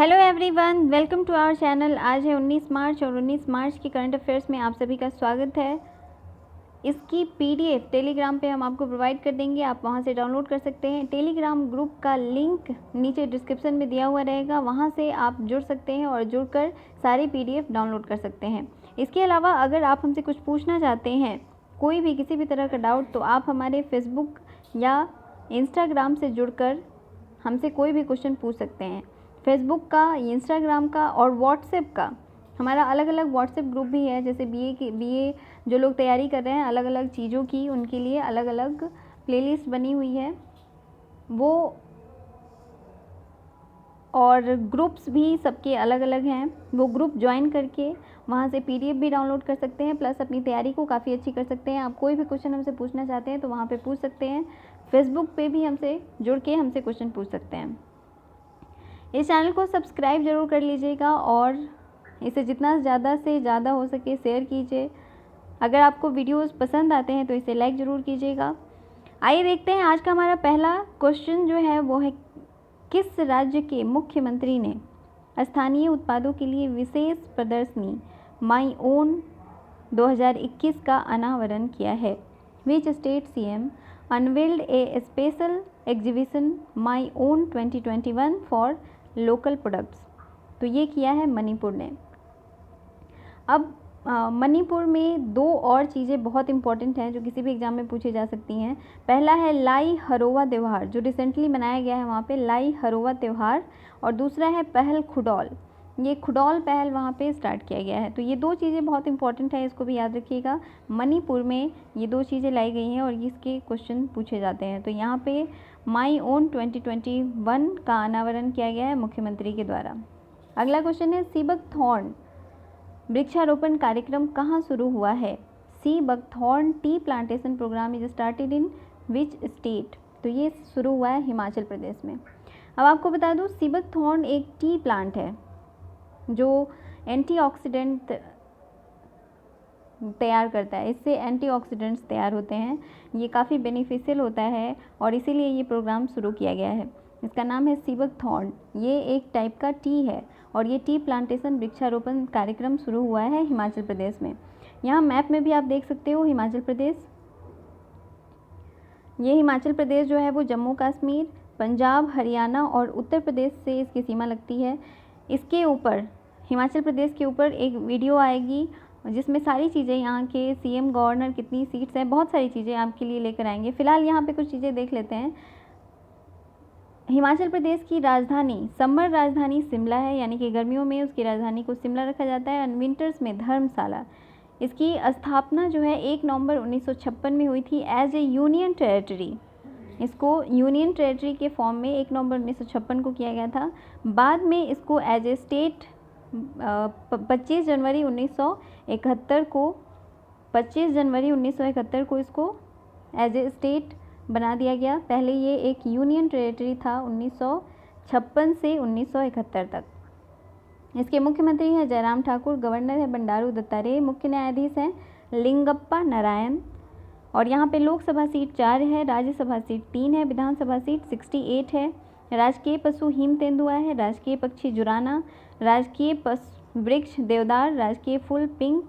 Hello everyone, welcome to our channel. आज है 19 मार्च और 19 मार्च की करंट अफेयर्स में आप सभी का स्वागत है। इसकी पीडीएफ टेलीग्राम पे हम आपको प्रोवाइड कर देंगे, आप वहां से डाउनलोड कर सकते हैं। टेलीग्राम ग्रुप का लिंक नीचे डिस्क्रिप्शन में दिया हुआ रहेगा, वहां से आप जुड़ सकते हैं और जुड़कर सारी पीडीएफ डाउनलोड कर सकते हैं। इसके अलावा अगर आप हमसे कुछ पूछना चाहते हैं, कोई भी किसी भी तरह का डाउट, तो आप हमारे फेसबुक या इंस्टाग्राम से जुड़कर हमसे कोई भी क्वेश्चन पूछ सकते हैं। फेसबुक का, इंस्टाग्राम का और व्हाट्सएप का हमारा अलग अलग व्हाट्सएप ग्रुप भी है। जैसे बीए जो लोग तैयारी कर रहे हैं अलग अलग चीज़ों की, उनके लिए अलग अलग प्लेलिस्ट बनी हुई है वो, और ग्रुप्स भी सबके अलग अलग हैं। वो ग्रुप ज्वाइन करके वहाँ से पीडीएफ भी डाउनलोड कर सकते हैं, प्लस अपनी तैयारी को काफ़ी अच्छी कर सकते हैं। आप कोई भी क्वेश्चन हमसे पूछना चाहते हैं तो वहाँ पे पूछ सकते हैं। फेसबुक पे भी हमसे जुड़ के हमसे क्वेश्चन पूछ सकते हैं। इस चैनल को सब्सक्राइब ज़रूर कर लीजिएगा और इसे जितना ज़्यादा से ज़्यादा हो सके शेयर कीजिए। अगर आपको वीडियोस पसंद आते हैं तो इसे लाइक ज़रूर कीजिएगा। आइए देखते हैं आज का हमारा पहला क्वेश्चन जो है वो है, किस राज्य के मुख्यमंत्री ने स्थानीय उत्पादों के लिए विशेष प्रदर्शनी माई ओन 2021 का अनावरण किया है? Which state CM unveiled A special exhibition my own 2021 for local products? तो ये किया है मणिपुर ने। अब मणिपुर में दो और चीज़ें बहुत इंपॉर्टेंट हैं जो किसी भी एग्जाम में पूछी जा सकती हैं। पहला है लाई हरोवा त्यौहार, जो रिसेंटली मनाया गया है वहाँ पे लाई हरोवा त्यौहार, और दूसरा है पहल खुडौल। ये खुडौल पहल वहाँ पे स्टार्ट किया गया है। तो ये दो चीज़ें बहुत इंपॉर्टेंट है, इसको भी याद रखिएगा। मणिपुर में ये दो चीज़ें लाई गई हैं और इसके क्वेश्चन पूछे जाते हैं। तो यहाँ पे माई ओन 2021 का अनावरण किया गया है मुख्यमंत्री के द्वारा। अगला क्वेश्चन है, सी बकथॉर्न वृक्षारोपण कार्यक्रम कहाँ शुरू हुआ है? Sea buckthorn tea plantation programme is started in which state? तो ये शुरू हुआ है हिमाचल प्रदेश में। अब आपको बता दूँ, सी बकथॉर्न एक टी प्लांट है जो एंटीऑक्सीडेंट तैयार करता है। इससे एंटीऑक्सीडेंट्स तैयार होते हैं, ये काफ़ी बेनिफिशियल होता है और इसीलिए ये प्रोग्राम शुरू किया गया है। इसका नाम है सी बकथॉर्न। ये एक टाइप का टी है और ये टी प्लांटेशन वृक्षारोपण कार्यक्रम शुरू हुआ है हिमाचल प्रदेश में। यहाँ मैप में भी आप देख सकते हो हिमाचल प्रदेश। ये हिमाचल प्रदेश जो है वो जम्मू कश्मीर, पंजाब, हरियाणा और उत्तर प्रदेश से इसकी सीमा लगती है। इसके ऊपर, हिमाचल प्रदेश के ऊपर एक वीडियो आएगी जिसमें सारी चीज़ें, यहाँ के सीएम, गवर्नर, कितनी सीट्स हैं, बहुत सारी चीज़ें आपके लिए लेकर आएंगे। फ़िलहाल यहाँ पे कुछ चीज़ें देख लेते हैं। हिमाचल प्रदेश की राजधानी, समर राजधानी शिमला है, यानी कि गर्मियों में उसकी राजधानी को शिमला रखा जाता है, और विंटर्स में धर्मशाला। इसकी स्थापना जो है 1 नवंबर 1956 में हुई थी एज ए यूनियन टेरेटरी। इसको यूनियन टेरेटरी के फॉर्म में 1 नवंबर 1956 को किया गया था। बाद में इसको एज ए स्टेट 25 जनवरी 1971 को इसको एज ए स्टेट बना दिया गया। पहले ये एक यूनियन टेरेटरी था 1956 से 1971 तक। इसके मुख्यमंत्री हैं जयराम ठाकुर, गवर्नर है बंडारू दत्तात्रेय, मुख्य न्यायाधीश हैं लिंगप्पा नारायण। और यहाँ पे लोकसभा सीट 4 है, राज्यसभा सीट 3 है, विधानसभा सीट 68 है। राजकीय पशु हिम तेंदुआ है, राजकीय पक्षी जुराना, राजकीय वृक्ष देवदार, राजकीय फूल पिंक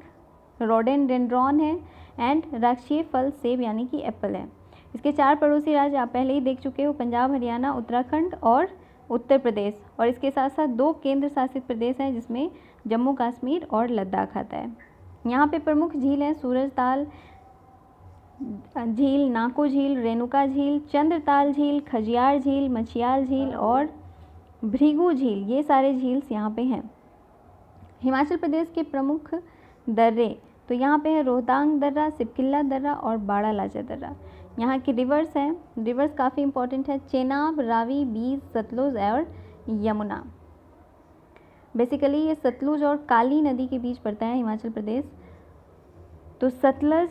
रोडेंडेंड्रॉन है, एंड राजकीय फल सेब यानी कि एप्पल है। इसके 4 पड़ोसी राज्य आप पहले ही देख चुके हो, पंजाब, हरियाणा, उत्तराखंड और उत्तर प्रदेश। और इसके साथ साथ 2 केंद्र शासित प्रदेश हैं जिसमें जम्मू कश्मीर और लद्दाख आता है। यहाँ पे प्रमुख झील हैं सूरजताल झील, नाको झील, रेणुका झील, चंद्रताल झील, खजियार झील, मछियाल झील और भृगु झील। ये सारे झील्स यहाँ पे हैं। हिमाचल प्रदेश के प्रमुख दर्रे, तो यहाँ पे है रोहतांग दर्रा, सिपकिल्ला दर्रा और बाड़ा लाचा दर्रा। यहाँ के रिवर्स हैं, रिवर्स काफ़ी इंपॉर्टेंट है, चेनाब, रावी, बीज, सतलुज और यमुना। बेसिकली ये सतलुज और काली नदी के बीच पड़ता है हिमाचल प्रदेश। तो सतलज,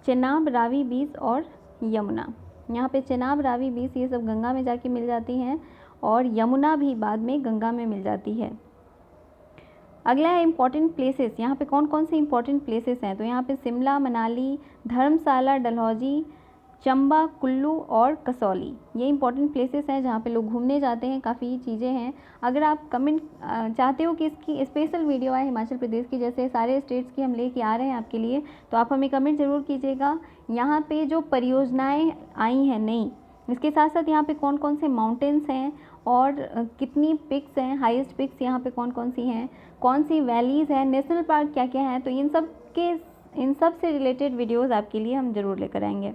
चेनाब, रावी, बीज और यमुना। यहाँ पे चेनाब, रावी, बीज ये सब गंगा में जाके मिल जाती हैं और यमुना भी बाद में गंगा में मिल जाती है। अगला है इंपॉर्टेंट प्लेसेस। यहाँ पे कौन कौन से इंपॉर्टेंट प्लेसेस हैं? तो यहाँ पे शिमला, मनाली, धर्मशाला, डलहौजी, चंबा, कुल्लू और कसौली। ये इंपॉर्टेंट प्लेसेस हैं जहाँ पे लोग घूमने जाते हैं, काफ़ी चीज़ें हैं। अगर आप कमेंट चाहते हो कि इसकी स्पेशल वीडियो आए हिमाचल प्रदेश की, जैसे सारे स्टेट्स की हम लेके आ रहे हैं आपके लिए, तो आप हमें कमेंट ज़रूर कीजिएगा। यहाँ पे जो परियोजनाएँ आई हैं नई, इसके साथ साथ यहाँ पे कौन कौन से माउंटेन्स हैं और कितनी पिक्स हैं, हाईएस्ट पिक्स यहाँ पे कौन कौन सी हैं, कौन सी वैलीज़ हैं, नेशनल पार्क क्या क्या हैं, तो इन सब से रिलेटेड वीडियोज़ आपके लिए हम ज़रूर लेकर आएंगे।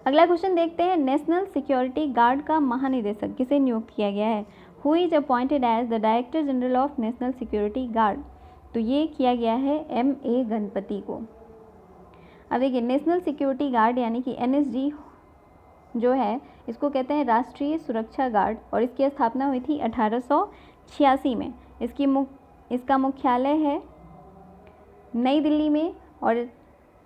अगला क्वेश्चन देखते हैं, नेशनल सिक्योरिटी गार्ड का महानिदेशक किसे नियुक्त किया गया है? Who is appointed as the director general of National Security Guard? तो ये किया गया है M.A. गणपति को। अब देखिए, नेशनल सिक्योरिटी गार्ड यानी कि NSG जो है, इसको कहते हैं राष्ट्रीय सुरक्षा गार्ड, और इसकी स्थापना हुई थी 1886 में। इसका मुख्यालय है नई दिल्ली में, और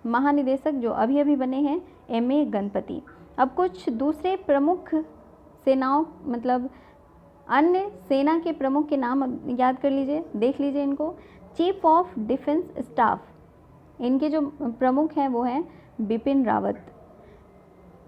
महानिदेशक जो अभी अभी बने हैं M.A. गणपति। अब कुछ दूसरे प्रमुख सेनाओं, मतलब अन्य सेना के प्रमुख के नाम याद कर लीजिए, देख लीजिए इनको। चीफ ऑफ डिफेंस स्टाफ, इनके जो प्रमुख हैं वो हैं बिपिन रावत।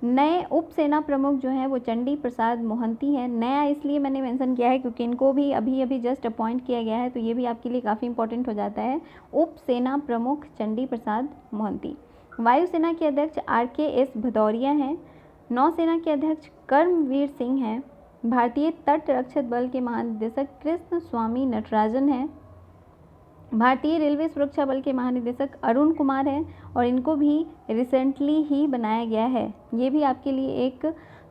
नए उप सेना प्रमुख जो हैं वो चंडी प्रसाद मोहंती हैं। नया इसलिए मैंने मेंशन किया है क्योंकि इनको भी अभी अभी जस्ट अपॉइंट किया गया है, तो ये भी आपके लिए काफ़ी इंपॉर्टेंट हो जाता है। उप सेना प्रमुख चंडी प्रसाद मोहंती। वायुसेना के अध्यक्ष RKS भदौरिया हैं। नौसेना के अध्यक्ष कर्मवीर सिंह हैं। भारतीय तट रक्षक बल के महानिदेशक कृष्ण स्वामी नटराजन हैं। भारतीय रेलवे सुरक्षा बल के महानिदेशक अरुण कुमार हैं, और इनको भी रिसेंटली ही बनाया गया है। ये भी आपके लिए एक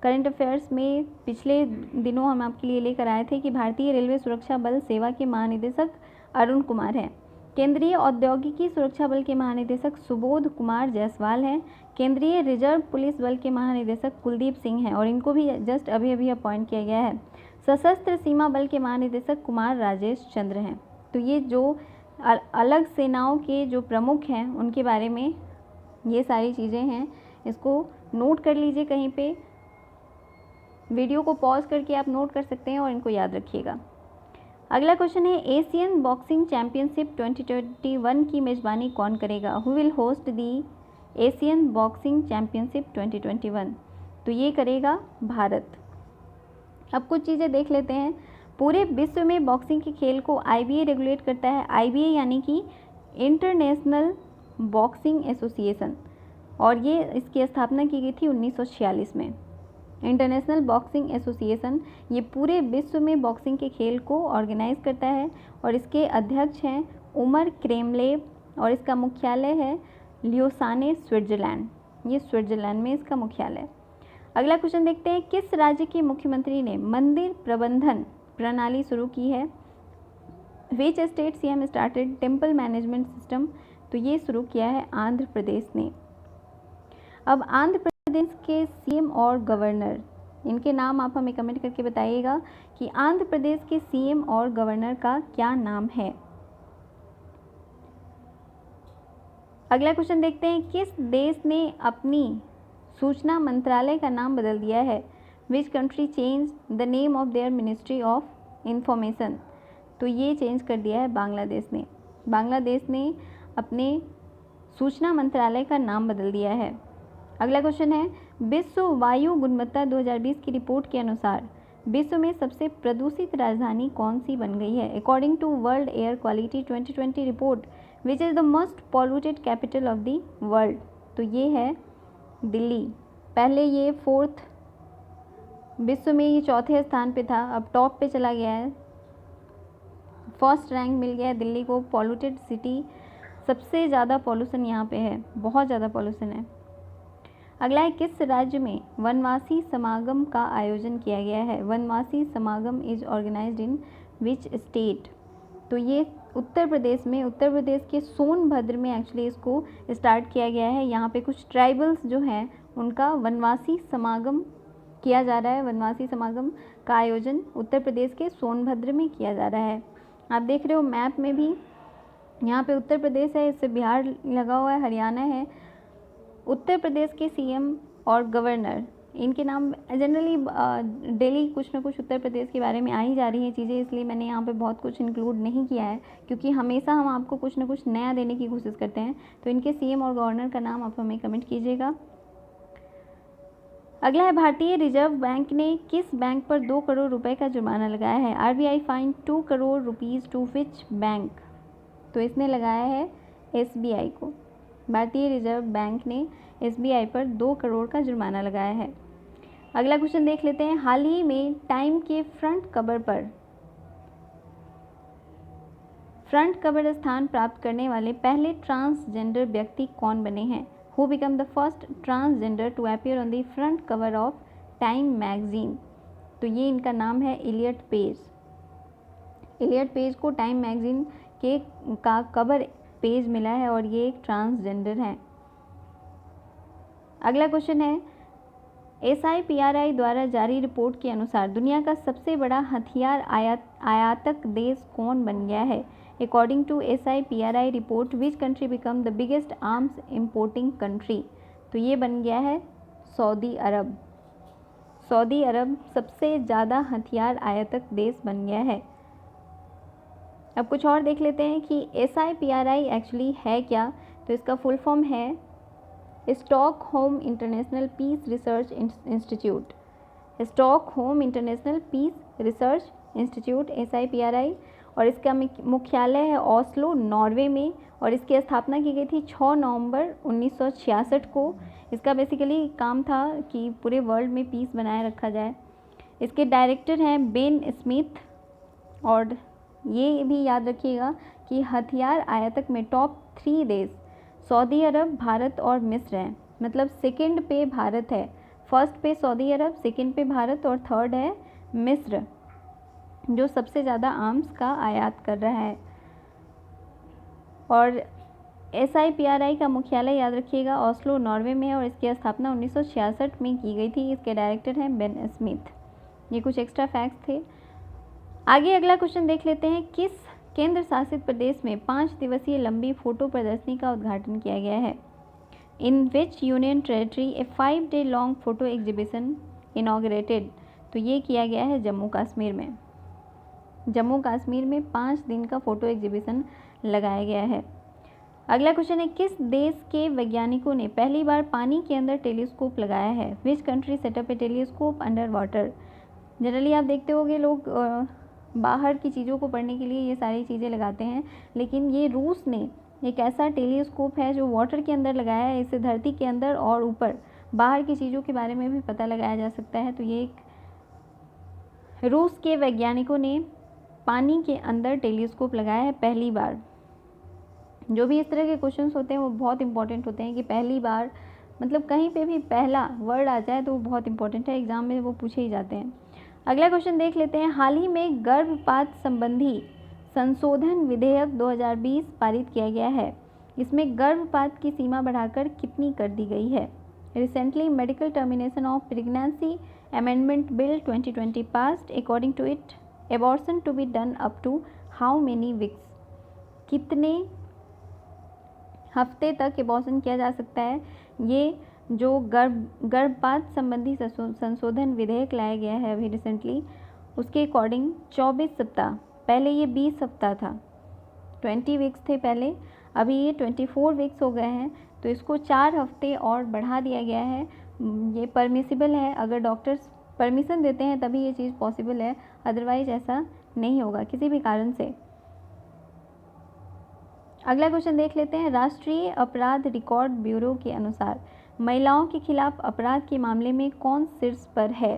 करंट अफेयर्स में पिछले दिनों हम आपके लिए लेकर आए थे कि भारतीय रेलवे सुरक्षा बल सेवा के महानिदेशक अरुण कुमार हैं। केंद्रीय औद्योगिकी सुरक्षा बल के महानिदेशक सुबोध कुमार जायसवाल हैं। केंद्रीय रिजर्व पुलिस बल के महानिदेशक कुलदीप सिंह हैं, और इनको भी जस्ट अभी अभी अपॉइंट किया गया है। सशस्त्र सीमा बल के महानिदेशक कुमार राजेश चंद्र हैं। तो ये जो अलग सेनाओं के जो प्रमुख हैं उनके बारे में ये सारी चीज़ें हैं, इसको नोट कर लीजिए कहीं पे। वीडियो को पॉज करके आप नोट कर सकते हैं और इनको याद रखिएगा। अगला क्वेश्चन है, एशियन बॉक्सिंग चैंपियनशिप 2021 की मेज़बानी कौन करेगा? Who will host the Asian boxing championship 2021? तो ये करेगा भारत। अब कुछ चीज़ें देख लेते हैं। पूरे विश्व में बॉक्सिंग के खेल को IBA रेगुलेट करता है। IBA यानी कि इंटरनेशनल बॉक्सिंग एसोसिएशन, और ये इसकी स्थापना की गई थी 1946 में। इंटरनेशनल बॉक्सिंग एसोसिएशन ये पूरे विश्व में बॉक्सिंग के खेल को ऑर्गेनाइज करता है, और इसके अध्यक्ष हैं उमर क्रेमलेव, और इसका मुख्यालय है ल्यूसाने, स्विट्ज़रलैंड। ये स्विट्ज़रलैंड में इसका मुख्यालय। अगला क्वेश्चन देखते हैं, किस राज्य के मुख्यमंत्री ने मंदिर प्रबंधन प्रणाली शुरू की है? विच state CM started temple management system? तो ये शुरू किया है आंध्र प्रदेश ने। अब आंध्र प्रदेश के CM और गवर्नर, इनके नाम आप हमें कमेंट करके बताइएगा कि आंध्र प्रदेश के CM और गवर्नर का क्या नाम है। अगला क्वेश्चन देखते हैं, किस देश ने अपनी सूचना मंत्रालय का नाम बदल दिया है? Which country change the name of their ministry of information? तो ये चेंज कर दिया है बांग्लादेश ने। बांग्लादेश ने अपने सूचना मंत्रालय का नाम बदल दिया है। अगला क्वेश्चन है, विश्व वायु गुणवत्ता 2020 की रिपोर्ट के अनुसार विश्व में सबसे प्रदूषित राजधानी कौन सी बन गई है? According to World Air Quality 2020 report, which is the most polluted capital of the world? तो ये है दिल्ली। पहले ये 4th विश्व में, ये 4थे स्थान पे था, अब टॉप पे चला गया है। 1st रैंक मिल गया है दिल्ली को, पॉल्यूटेड सिटी। सबसे ज़्यादा पॉल्यूशन यहाँ पे है, बहुत ज़्यादा पॉल्यूशन है। अगला है, किस राज्य में वनवासी समागम का आयोजन किया गया है? वनवासी समागम is organised in which state? तो ये उत्तर प्रदेश में, उत्तर प्रदेश के सोनभद्र में एक्चुअली इसको स्टार्ट किया गया है। यहाँ पे कुछ ट्राइबल्स जो हैं उनका वनवासी समागम किया जा रहा है। वनवासी समागम का आयोजन उत्तर प्रदेश के सोनभद्र में किया जा रहा है। आप देख रहे हो मैप में भी, यहाँ पे उत्तर प्रदेश है, इससे बिहार लगा हुआ है, हरियाणा है। उत्तर प्रदेश के CM और गवर्नर, इनके नाम जनरली डेली कुछ ना कुछ उत्तर प्रदेश के बारे में आ ही जा रही हैं चीज़ें, इसलिए मैंने यहाँ पे बहुत कुछ इंक्लूड नहीं किया है, क्योंकि हमेशा हम आपको कुछ ना कुछ नया देने की कोशिश करते हैं। तो इनके CM और गवर्नर का नाम आप हमें कमेंट कीजिएगा। अगला है भारतीय रिजर्व बैंक ने किस बैंक पर 2 करोड़ रुपए का जुर्माना लगाया है। RBI fine 2 crore rupees to which bank. तो इसने लगाया है SBI को। भारतीय रिजर्व बैंक ने SBI पर 2 करोड़ का जुर्माना लगाया है। अगला क्वेश्चन देख लेते हैं। हाल ही में टाइम के फ्रंट कवर स्थान प्राप्त करने वाले पहले ट्रांसजेंडर व्यक्ति कौन बने हैं। Who became the first transgender to appear on the front cover of Time magazine? तो ये इनका नाम है इलियट पेज। इलियट पेज को टाइम मैगजीन का कवर पेज मिला है और ये एक ट्रांसजेंडर है। अगला क्वेश्चन है SIPRI द्वारा जारी रिपोर्ट के अनुसार दुनिया का सबसे बड़ा हथियार आयातक देश कौन बन गया है। According to SIPRI report, which country become the biggest arms importing country? तो ये बन गया है सऊदी अरब। सऊदी अरब सबसे ज़्यादा हथियार आयातक देश बन गया है। अब कुछ और देख लेते हैं कि SIPRI एक्चुअली है क्या। तो इसका फुल फॉर्म है Stockholm International Peace Research Institute. Stockholm International Peace Research Institute SIPRI, और इसका मुख्यालय है ओस्लो, नॉर्वे में, और इसकी स्थापना की गई थी 6 नवंबर 1966 को। इसका बेसिकली काम था कि पूरे वर्ल्ड में पीस बनाए रखा जाए। इसके डायरेक्टर हैं बेन स्मिथ, और ये भी याद रखिएगा कि हथियार आयातक में टॉप 3 देश सऊदी अरब, भारत और मिस्र हैं। मतलब सेकंड पे भारत है, फर्स्ट पे सऊदी अरब, सेकंड पे भारत और थर्ड है मिस्र, जो सबसे ज़्यादा आर्म्स का आयात कर रहा है। और SIPRI का मुख्यालय याद रखिएगा ओस्लो, नॉर्वे में है, और इसकी स्थापना 1966 में की गई थी। इसके डायरेक्टर हैं बेन स्मिथ। ये कुछ एक्स्ट्रा फैक्ट्स थे। आगे अगला क्वेश्चन देख लेते हैं। किस केंद्र शासित प्रदेश में 5 दिवसीय लंबी फोटो प्रदर्शनी का उद्घाटन किया गया है। In which union territory a 5 day long photo exhibition inaugurated. तो ये किया गया है जम्मू कश्मीर में। जम्मू कश्मीर में 5 दिन का फ़ोटो एग्जीबिशन लगाया गया है। अगला क्वेश्चन है। किस देश के वैज्ञानिकों ने पहली बार पानी के अंदर टेलीस्कोप लगाया है। Which country setup A telescope under water. Generally आप देखते होंगे लोग बाहर की चीज़ों को पढ़ने के लिए ये सारी चीज़ें लगाते हैं, लेकिन ये रूस ने एक ऐसा टेलीस्कोप है जो वाटर के अंदर लगाया है। इससे धरती के अंदर और ऊपर बाहर की चीज़ों के बारे में भी पता लगाया जा सकता है। तो ये एक रूस के वैज्ञानिकों ने पानी के अंदर टेलीस्कोप लगाया है पहली बार। जो भी इस तरह के क्वेश्चंस होते हैं वो बहुत इंपॉर्टेंट होते हैं कि पहली बार मतलब कहीं पे भी पहला वर्ड आ जाए तो वो बहुत इंपॉर्टेंट है, एग्ज़ाम में वो पूछे ही जाते हैं। अगला क्वेश्चन देख लेते हैं। हाल ही में गर्भपात संबंधी संशोधन विधेयक 2020 पारित किया गया है। इसमें गर्भपात की सीमा बढ़ाकर कितनी कर दी गई है। Recently Medical Termination of Pregnancy Amendment Bill 2020 passed. According to it abortion to be done up to how many weeks. कितने हफ्ते तक एबॉर्शन किया जा सकता है। ये जो गर्भपात संबंधी संशोधन विधेयक लाया गया है अभी रिसेंटली, उसके अकॉर्डिंग 24 सप्ताह, पहले ये 20 सप्ताह था, 20 वीक्स थे पहले, अभी ये 24 वीक्स हो गए हैं। तो इसको 4 हफ्ते और बढ़ा दिया गया है। ये परमिसिबल है, अगर डॉक्टर्स परमिशन देते हैं तभी ये चीज़ पॉसिबल है, अदरवाइज ऐसा नहीं होगा किसी भी कारण से। अगला क्वेश्चन देख लेते हैं। राष्ट्रीय अपराध रिकॉर्ड ब्यूरो के अनुसार महिलाओं के खिलाफ अपराध के मामले में कौन शीर्ष पर है।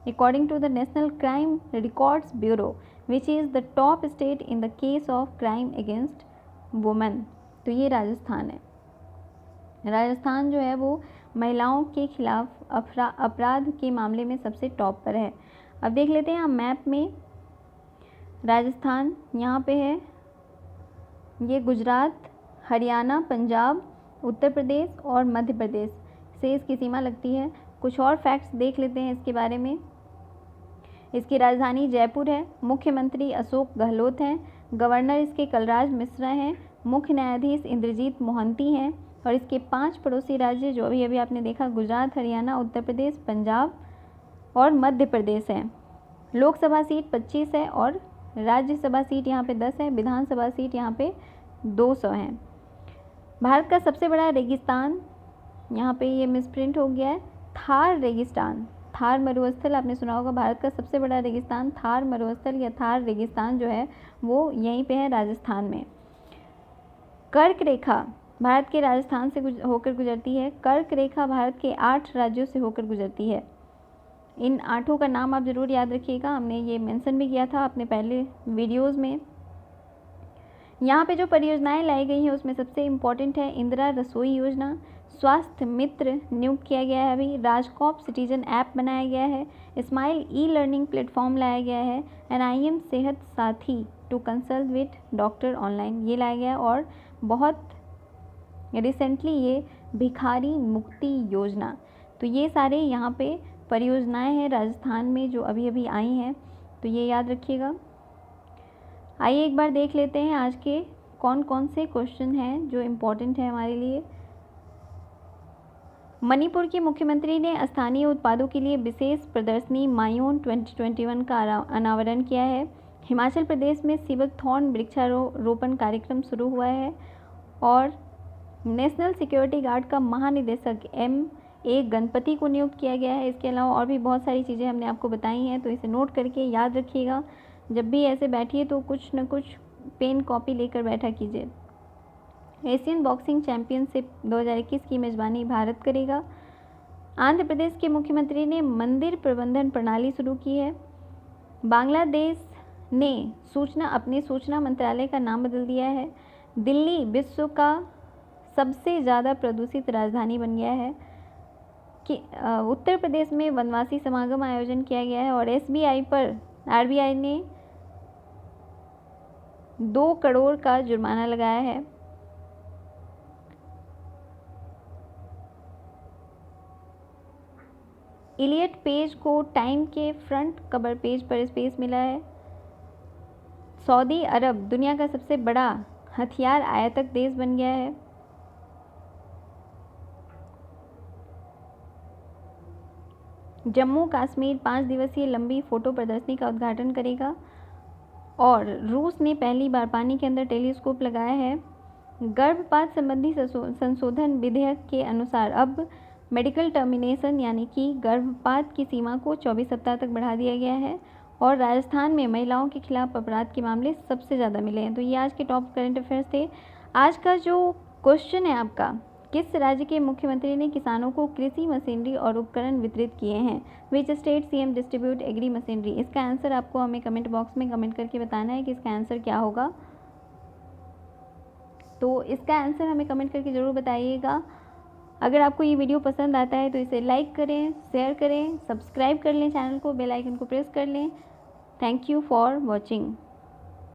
According to the National Crime Records Bureau which is the top state in the case of crime against women. तो ये राजस्थान है। राजस्थान जो है वो महिलाओं के खिलाफ अपराध के मामले में सबसे टॉप पर है। अब देख लेते हैं हम मैप में, राजस्थान यहाँ पे है, ये गुजरात, हरियाणा, पंजाब, उत्तर प्रदेश और मध्य प्रदेश से इसकी सीमा लगती है। कुछ और फैक्ट्स देख लेते हैं इसके बारे में। इसकी राजधानी जयपुर है, मुख्यमंत्री अशोक गहलोत हैं, गवर्नर इसके कलराज मिश्रा हैं, मुख्य न्यायाधीश इंद्रजीत मोहंती हैं, और इसके 5 पड़ोसी राज्य जो अभी आपने देखा गुजरात, हरियाणा, उत्तर प्रदेश, पंजाब और मध्य प्रदेश हैं। लोकसभा सीट 25 है और राज्यसभा सीट यहाँ पे 10 है, विधानसभा सीट यहाँ पे 200 हैं। भारत का सबसे बड़ा रेगिस्तान, यहाँ पे ये मिसप्रिंट हो गया है, थार रेगिस्तान, थार मरुस्थल आपने सुना होगा, भारत का सबसे बड़ा रेगिस्तान थार मरुस्थल या थार रेगिस्तान जो है वो यहीं पे है, राजस्थान में। कर्क रेखा भारत के राजस्थान से होकर गुजरती है। कर्क रेखा भारत के 8 राज्यों से होकर गुजरती है। इन 8 का नाम आप ज़रूर याद रखिएगा, हमने ये मेंशन भी किया था अपने पहले वीडियोज़ में। यहाँ पे जो परियोजनाएं लाई गई हैं उसमें सबसे इम्पॉर्टेंट है इंदिरा रसोई योजना, स्वास्थ्य मित्र नियुक्त किया गया है अभी, राजकॉप सिटीजन ऐप बनाया गया है, स्माइल ई लर्निंग प्लेटफॉर्म लाया गया है, NIM Sehat Sathi to consult with doctor online ये लाया गया है, और बहुत रिसेंटली ये भिखारी मुक्ति योजना। तो ये सारे यहाँ पे परियोजनाएं हैं राजस्थान में जो अभी अभी आई हैं, तो ये याद रखिएगा। आइए एक बार देख लेते हैं आज के कौन कौन से क्वेश्चन हैं जो इम्पोर्टेंट है हमारे लिए। मणिपुर के मुख्यमंत्री ने स्थानीय उत्पादों के लिए विशेष प्रदर्शनी मायोन 2021 का अनावरण किया है। हिमाचल प्रदेश में सिबकथॉर्न वृक्षारोपण कार्यक्रम शुरू हुआ है, और नेशनल सिक्योरिटी गार्ड का महानिदेशक MA गणपति को नियुक्त किया गया है। इसके अलावा और भी बहुत सारी चीज़ें हमने आपको बताई हैं, तो इसे नोट करके याद रखिएगा। जब भी ऐसे बैठिए तो कुछ न कुछ पेन कॉपी लेकर बैठा कीजिए। एशियन बॉक्सिंग चैंपियनशिप 2021 की मेज़बानी भारत करेगा। आंध्र प्रदेश के मुख्यमंत्री ने मंदिर प्रबंधन प्रणाली शुरू की है। बांग्लादेश ने अपने सूचना मंत्रालय का नाम बदल दिया है। दिल्ली विश्व का सबसे ज़्यादा प्रदूषित राजधानी बन गया है। कि उत्तर प्रदेश में वनवासी समागम आयोजन किया गया है, और SBI पर RBI ने 2 करोड़ का जुर्माना लगाया है। इलियट पेज को टाइम के फ्रंट कवर पेज पर स्पेस मिला है। सऊदी अरब दुनिया का सबसे बड़ा हथियार आयातक देश बन गया है। जम्मू कश्मीर 5 दिवसीय लंबी फोटो प्रदर्शनी का उद्घाटन करेगा, और रूस ने पहली बार पानी के अंदर टेलीस्कोप लगाया है। गर्भपात संबंधी संशोधन विधेयक के अनुसार अब मेडिकल टर्मिनेशन यानी कि गर्भपात की सीमा को 24 सप्ताह तक बढ़ा दिया गया है, और राजस्थान में महिलाओं के खिलाफ अपराध के मामले सबसे ज़्यादा मिले हैं। तो ये आज के टॉप करंट अफेयर्स थे। आज का जो क्वेश्चन है आपका, किस राज्य के मुख्यमंत्री ने किसानों को कृषि मशीनरी और उपकरण वितरित किए हैं? Which state CM distribute agri machinery? इसका आंसर आपको हमें कमेंट बॉक्स में कमेंट करके बताना है कि इसका आंसर क्या होगा। तो इसका आंसर हमें कमेंट करके ज़रूर बताइएगा। अगर आपको ये वीडियो पसंद आता है तो इसे लाइक करें, शेयर करें, सब्सक्राइब कर लें चैनल को, बेल आइकन को प्रेस कर लें। Thank you for watching.